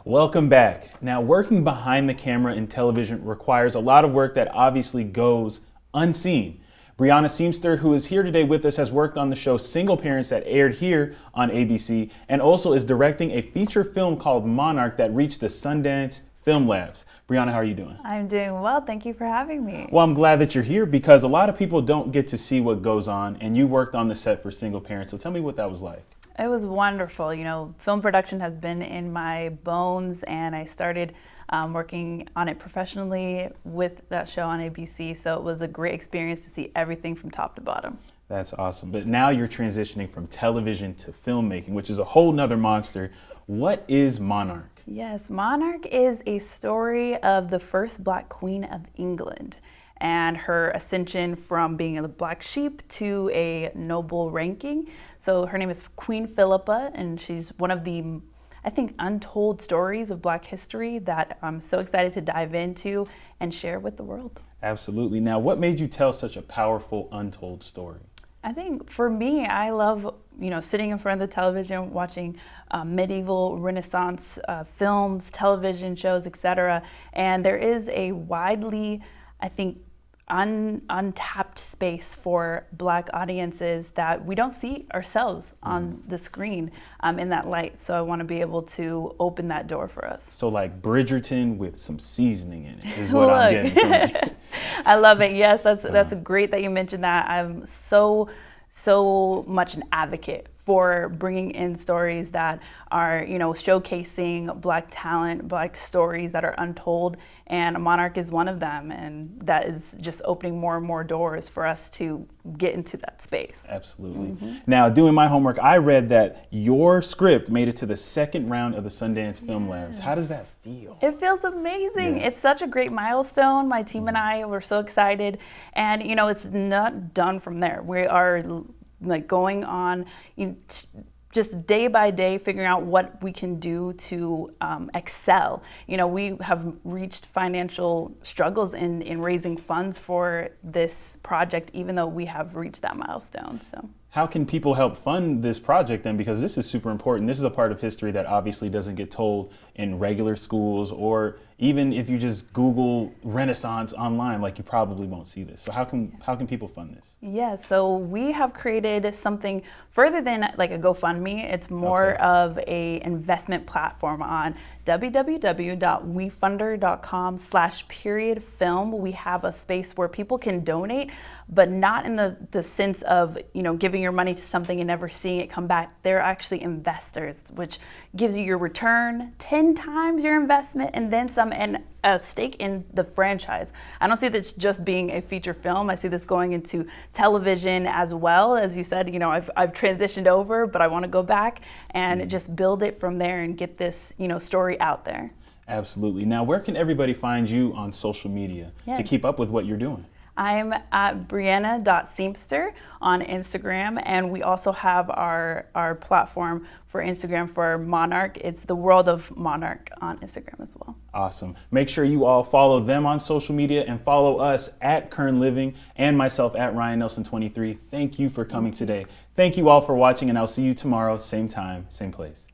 Welcome back. Now, working behind the camera in television requires a lot of work that obviously goes unseen. Brianna Seamster, who is here today with us, has worked on the show Single Parents that aired here on ABC and also is directing a feature film called Monarch that reached the Sundance Film Labs. Brianna, how are you doing? I'm doing well. Thank you for having me. Well, I'm glad that you're here because a lot of people don't get to see what goes on, and you worked on the set for Single Parents. So tell me what that was like. It was wonderful. You know, film production has been in my bones, and I started working on it professionally with that show on ABC. So it was a great experience to see everything from top to bottom. That's awesome. But now you're transitioning from television to filmmaking, which is a whole nother monster. What is Monarch? Yes, Monarch is a story of the first Black Queen of England and her ascension from being a black sheep to a noble ranking. So her name is Queen Phillipa, and she's one of the, I think, untold stories of Black history that I'm so excited to dive into and share with the world. Absolutely. Now, what made you tell such a powerful, untold story? I think for me, I love, sitting in front of the television, watching medieval Renaissance films, television shows, etc. And there is a widely, I think, untapped space for Black audiences that we don't see ourselves on the screen in that light. So I want to be able to open that door for us. So like Bridgerton with some seasoning in it is what I'm getting from you. I love it. Yes, that's great that you mentioned that. I'm so much an advocate for bringing in stories that are, showcasing Black talent, Black stories that are untold, and Monarch is one of them, and that is just opening more and more doors for us to get into that space. Absolutely. Now, doing my homework, I read that your script made it to the second round of the Sundance Film Labs. How does that feel? It feels amazing. It's such a great milestone. My team and I were so excited, and it's not done from there. We are going on just day by day, figuring out what we can do to excel. We have reached financial struggles in raising funds for this project, even though we have reached that milestone. So how can people help fund this project then? Because this is super important. This is a part of history that obviously doesn't get told in regular schools, or even if you just Google Renaissance online, like you probably won't see this. So how can people fund this? Yeah, so we have created something further than like a GoFundMe. It's more of a investment platform on www.wefunder.com/film. We have a space where people can donate, but not in the sense of, giving your money to something and never seeing it come back. They're actually investors, which gives you your return 10 times your investment and then some, and a stake in the franchise. I don't see this just being a feature film. I see this going into television as well. As you said, I've transitioned over, but I want to go back and just build it from there and get this, story out there. Absolutely. Now, where can everybody find you on social media to keep up with what you're doing? I'm at Brianna.Seamster on Instagram, and we also have our platform for Instagram for Monarch. It's the World of Monarch on Instagram as well. Awesome. Make sure you all follow them on social media and follow us at Kern Living and myself at Ryan Nelson 23. Thank you for coming today. Thank you all for watching, and I'll see you tomorrow, same time, same place.